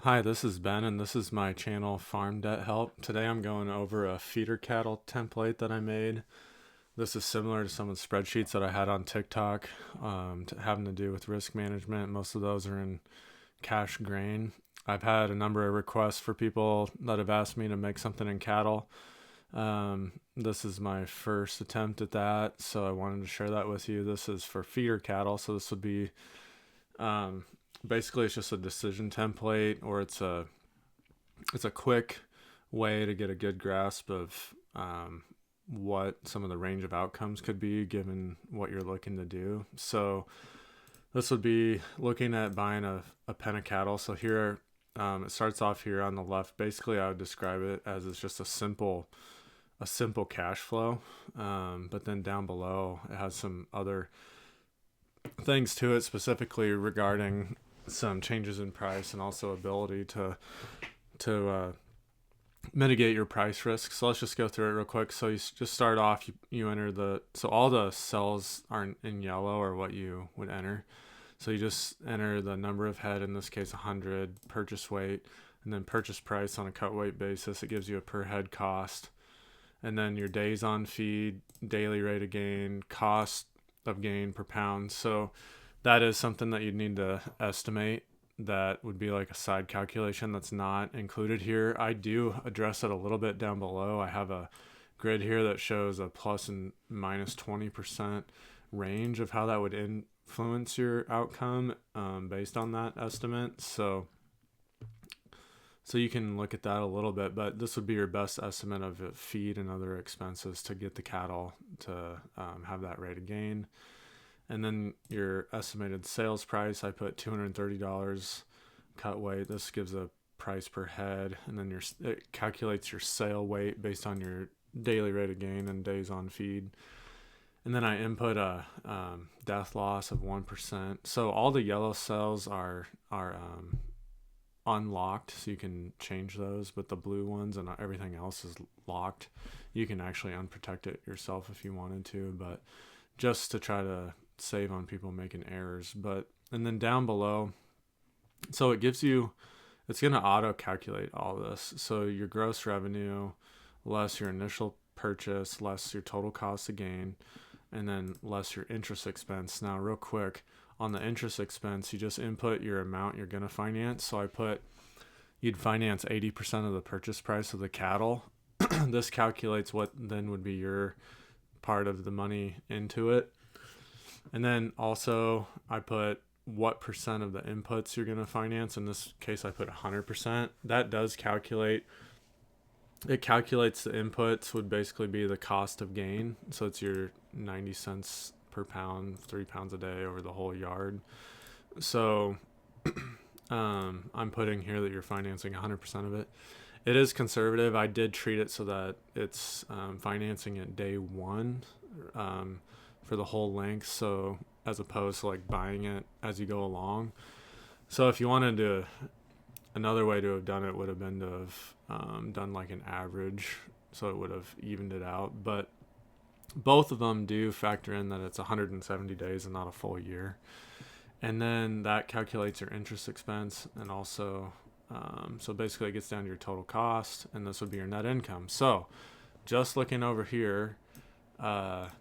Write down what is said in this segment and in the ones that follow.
Hi, this is Ben, and this is my channel Farm Debt Help. Today I'm going over a feeder cattle template that I made. This is similar to some of the spreadsheets that I had on TikTok, having to do with risk management. Most of those are in cash grain. I've had a number of requests for people that have asked me to make something in cattle. This is my first attempt at that, so I wanted to share that with you. This is for feeder cattle, so this would be um, basically it's just a decision template, or it's a quick way to get a good grasp of what some of the range of outcomes could be given what you're looking to do. So this would be looking at buying a pen of cattle. So here it starts off here on the left. Basically, I would describe it as it's just a simple cash flow. But then down below, it has some other things to it, specifically regarding some changes in price and also ability to mitigate your price risk. So let's just go through it real quick. So you just start off, you enter so all the cells are in yellow or what you would enter. So you just enter the number of head, in this case 100, purchase weight, and then purchase price on a cut weight basis. It gives you a per head cost. And then your days on feed, daily rate of gain, cost of gain per pound. So that is something that you'd need to estimate. That would be like a side calculation that's not included here. I do address it a little bit down below. I have a grid here that shows a plus and minus 20% range of how that would influence your outcome based on that estimate. So you can look at that a little bit, but this would be your best estimate of feed and other expenses to get the cattle to have that rate of gain. And then your estimated sales price, I put $230 cut weight. This gives a price per head, and then it calculates your sale weight based on your daily rate of gain and days on feed. And then I input a death loss of 1%. So all the yellow cells are unlocked, so you can change those, but the blue ones and everything else is locked. You can actually unprotect it yourself if you wanted to, but just to try to save on people making errors. And then down below, so it's going to auto calculate all this. So your gross revenue less your initial purchase less your total cost of gain, and then less your interest expense. Now real quick, on the interest expense, you just input your amount you're going to finance. So I put you'd finance 80% of the purchase price of the cattle. This calculates what then would be your part of the money into it. And then also I put what percent of the inputs you're going to finance. In this case, I put 100%. That does calculate. It calculates the inputs would basically be the cost of gain. So it's your 90 cents per pound, 3 pounds a day over the whole yard. So I'm putting here that you're financing 100% of it. It is conservative. I did treat it so that it's financing at day one for the whole length, so as opposed to like buying it as you go along. So if you wanted to, another way to have done it would have been to have done like an average, so it would have evened it out. But both of them do factor in that it's 170 days and not a full year. And then that calculates your interest expense, and also so basically it gets down to your total cost, and this would be your net income. So just looking over here,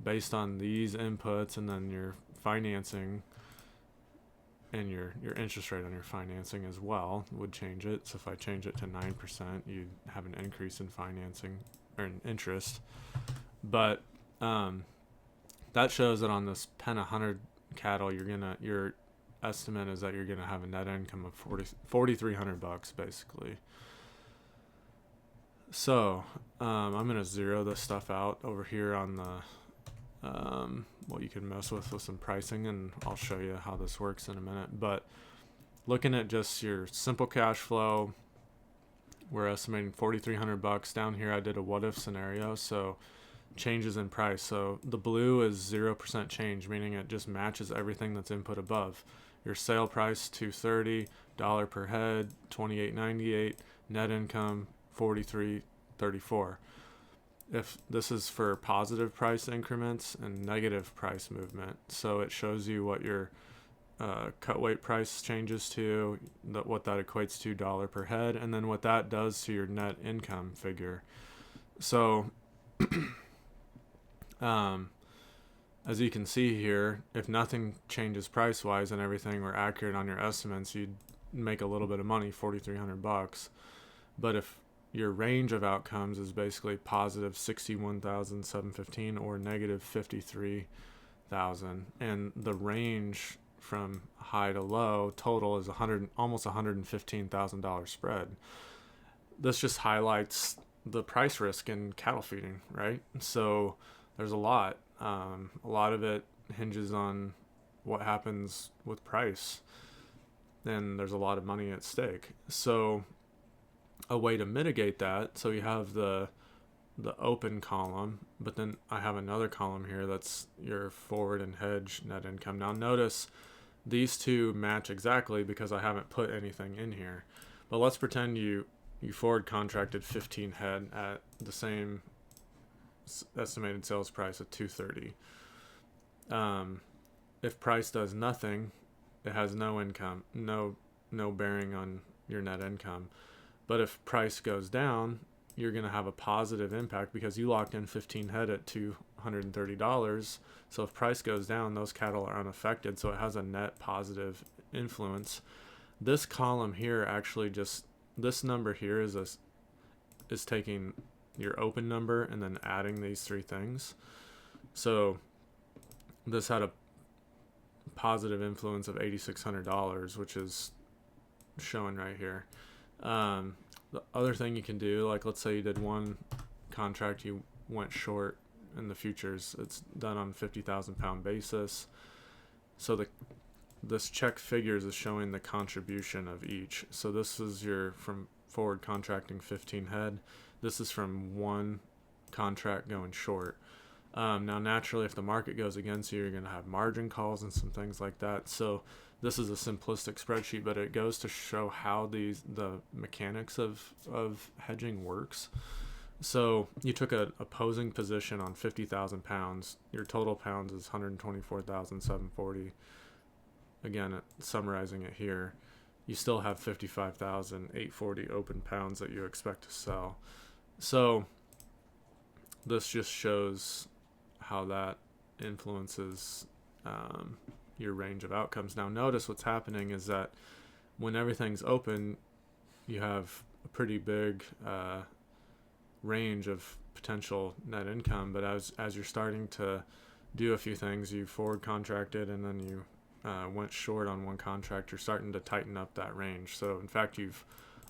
based on these inputs and then your financing and your interest rate on your financing as well would change it. So if I change it to 9%, you'd have an increase in financing or in interest. But that shows that on this pen 100 cattle, your estimate is that you're gonna have a net income of $4,300 basically. So I'm gonna zero this stuff out over here on the what you can mess with some pricing, and I'll show you how this works in a minute. But looking at just your simple cash flow, we're estimating $4,300. Down here I did a what if scenario, so changes in price. So the blue is 0% change, meaning it just matches everything that's input above. Your sale price $230 per head, $28.98, net income $43.34. If this is for positive price increments and negative price movement, so it shows you what your cut weight price changes to, what that equates to dollar per head, and then what that does to your net income figure. So as you can see here, if nothing changes price wise and everything were accurate on your estimates, you'd make a little bit of money, $4,300. But if your range of outcomes is basically positive 61,715 or negative 53,000, and the range from high to low total is almost $115,000 spread. This just highlights the price risk in cattle feeding, right? So there's a lot of it hinges on what happens with price, and there's a lot of money at stake. So a way to mitigate that, so you have the open column, but then I have another column here that's your forward and hedge net income. Now notice these two match exactly because I haven't put anything in here. But let's pretend you forward contracted 15 head at the same estimated sales price at 230. If price does nothing, it has no income, no bearing on your net income. But if price goes down, you're going to have a positive impact because you locked in 15 head at $230. So if price goes down, those cattle are unaffected. So it has a net positive influence. This column here actually this number here is taking your open number and then adding these three things. So this had a positive influence of $8,600, which is showing right here. The other thing you can do, like let's say you did one contract, you went short in the futures, it's done on 50,000 pound basis. So this check figures is showing the contribution of each. So this is from forward contracting 15 head. This is from one contract going short. Now naturally, if the market goes against you, you're going to have margin calls and some things like that. So this is a simplistic spreadsheet, but it goes to show how the mechanics of hedging works. So you took an opposing position on 50,000 pounds. Your total pounds is 124,740. Again, summarizing it here, you still have 55,840 open pounds that you expect to sell. So this just shows how that influences your range of outcomes. Now notice what's happening is that when everything's open, you have a pretty big range of potential net income, but as you're starting to do a few things, you forward contracted and then you went short on one contract, you're starting to tighten up that range. So in fact, you've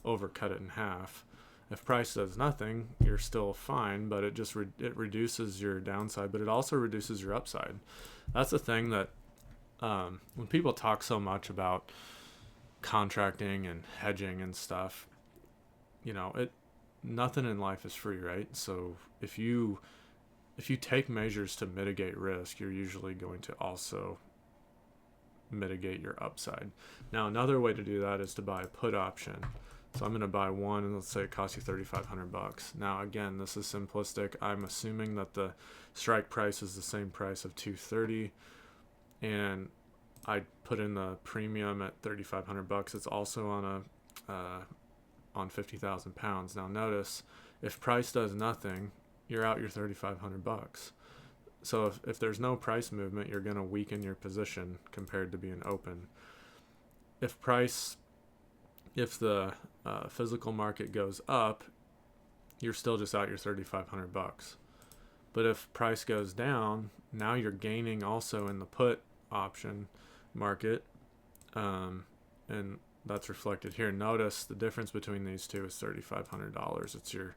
overcut it in half. If price does nothing, you're still fine, but it just it reduces your downside, but it also reduces your upside. That's the thing that when people talk so much about contracting and hedging and stuff, nothing in life is free, right? So if you take measures to mitigate risk, you're usually going to also mitigate your upside. Now another way to do that is to buy a put option. So I'm going to buy one, and let's say it costs you $3,500. Now again, this is simplistic. I'm assuming that the strike price is the same price of $230, and I put in the premium at $3,500. It's also on 50,000 pounds. Now notice, if price does nothing, you're out your $3,500. So if there's no price movement, you're going to weaken your position compared to being open. If the physical market goes up, you're still just out your $3,500. But if price goes down, now you're gaining also in the put option market, and that's reflected here. Notice the difference between these two is $3,500. It's your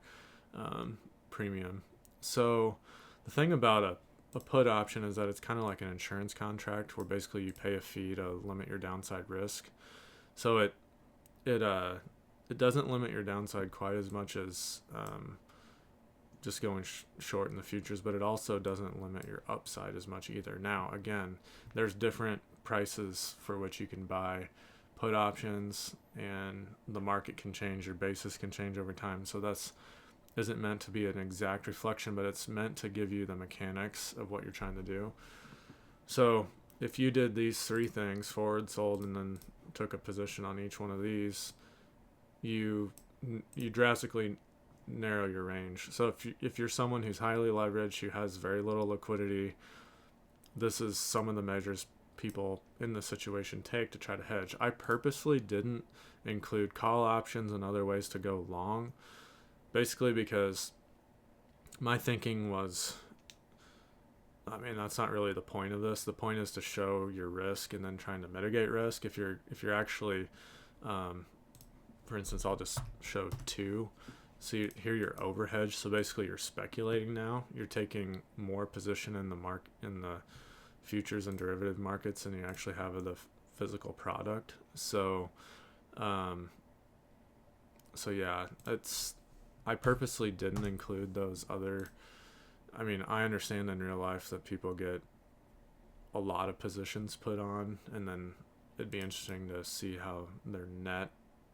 premium. So the thing about a put option is that it's kind of like an insurance contract where basically you pay a fee to limit your downside risk. So it doesn't limit your downside quite as much as just going short in the futures, but it also doesn't limit your upside as much either. Now, again, there's different prices for which you can buy put options, and the market can change, your basis can change over time. So that's isn't meant to be an exact reflection, but it's meant to give you the mechanics of what you're trying to do. So if you did these three things, forward, sold, and then took a position on each one of these, you drastically narrow your range. So if you're someone who's highly leveraged, who has very little liquidity, this is some of the measures people in this situation take to try to hedge. I purposely didn't include call options and other ways to go long, basically because my thinking was, I mean, that's not really the point of this. The point is to show your risk and then trying to mitigate risk. If you're actually, for instance, I'll just show two. So here you're overhedged. So basically you're speculating now. You're taking more position in the futures and derivative markets than you actually have of the physical product. So, yeah, I purposely didn't include those other. I mean, I understand in real life that people get a lot of positions put on, and then it'd be interesting to see how their net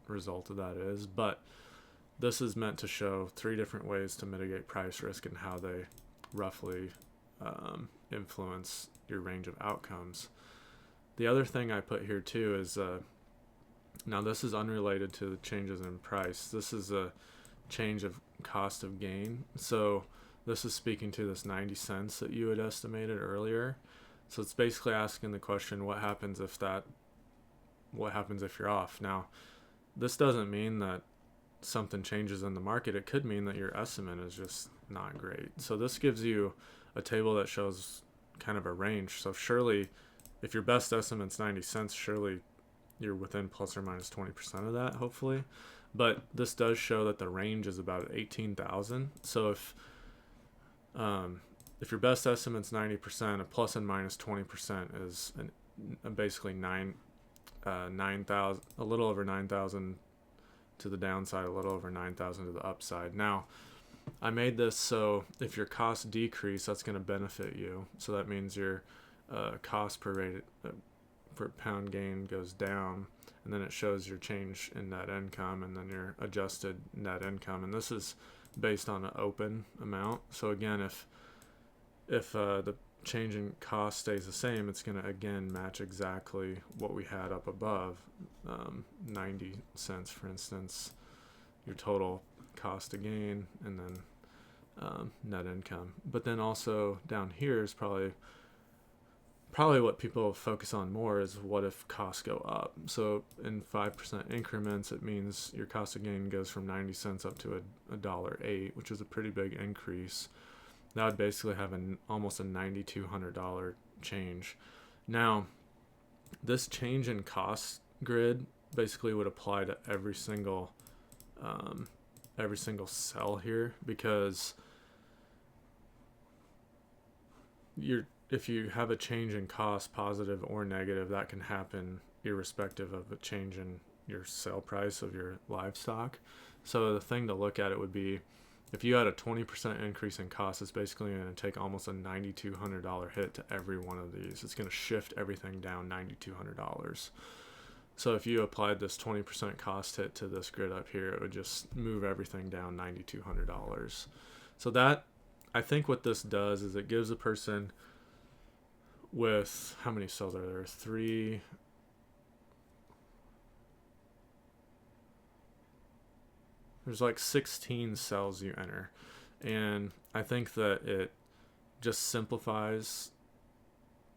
result of that is. But this is meant to show three different ways to mitigate price risk and how they roughly influence your range of outcomes. The other thing I put here too is, now this is unrelated to the changes in price. This is a change of cost of gain. So this is speaking to this 90 cents that you had estimated earlier. So it's basically asking the question, what happens if you're off? Now, this doesn't mean that something changes in the market. It could mean that your estimate is just not great. So this gives you a table that shows kind of a range. So surely if your best estimate's 90 cents, surely you're within plus or minus 20% of that, hopefully. But this does show that the range is about 18,000. So if your best estimate's 90%, a plus and minus 20% is basically 9,000, a little over 9,000 to the downside, a little over 9,000 to the upside. Now, I made this so if your costs decrease, that's going to benefit you. So that means your cost per pound gain goes down, and then it shows your change in net income and then your adjusted net income. And this is based on an open amount. So again, if the change in cost stays the same, it's going to again match exactly what we had up above, 90 cents, for instance, your total cost to gain, and then net income. But then also down here is probably what people focus on more is what if costs go up. So in 5% increments, it means your cost of gain goes from 90 cents up to $1.08, which is a pretty big increase. That would basically have almost a $9,200 change. Now, this change in cost grid basically would apply to every single cell here, because if you have a change in cost, positive or negative, that can happen irrespective of a change in your sale price of your livestock. So the thing to look at it would be, if you had a 20% increase in cost, it's basically going to take almost a $9,200 hit to every one of these. It's going to shift everything down $9,200. So if you applied this 20% cost hit to this grid up here, it would just move everything down $9,200. So that, I think what this does is it gives a person with, how many cells are there? 3. There's like 16 cells you enter. And I think that it just simplifies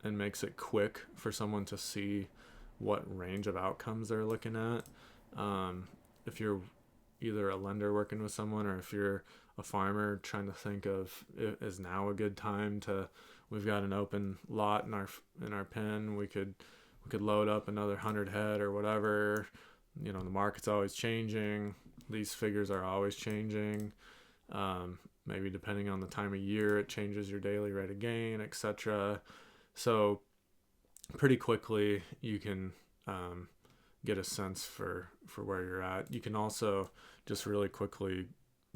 and makes it quick for someone to see what range of outcomes they're looking at. If you're either a lender working with someone, or if you're a farmer trying to think of, is now a good time to, we've got an open lot in our pen, we could load up another 100 head or whatever. You know, the market's always changing. These figures are always changing. Maybe depending on the time of year, it changes your daily rate of gain, etc. So pretty quickly you can get a sense for where you're at. You can also just really quickly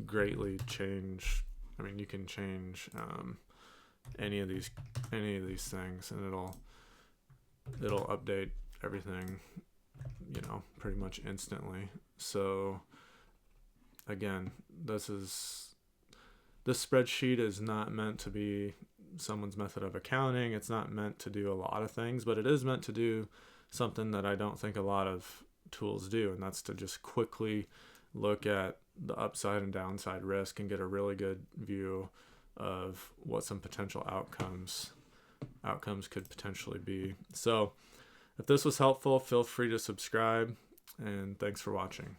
greatly change. I mean, you can change any of these things, and it'll update everything, you know, pretty much instantly. So again, this spreadsheet is not meant to be someone's method of accounting. It's not meant to do a lot of things, but it is meant to do something that I don't think a lot of tools do, and that's to just quickly look at the upside and downside risk and get a really good view of what some potential outcomes could potentially be. So if this was helpful, feel free to subscribe, and thanks for watching.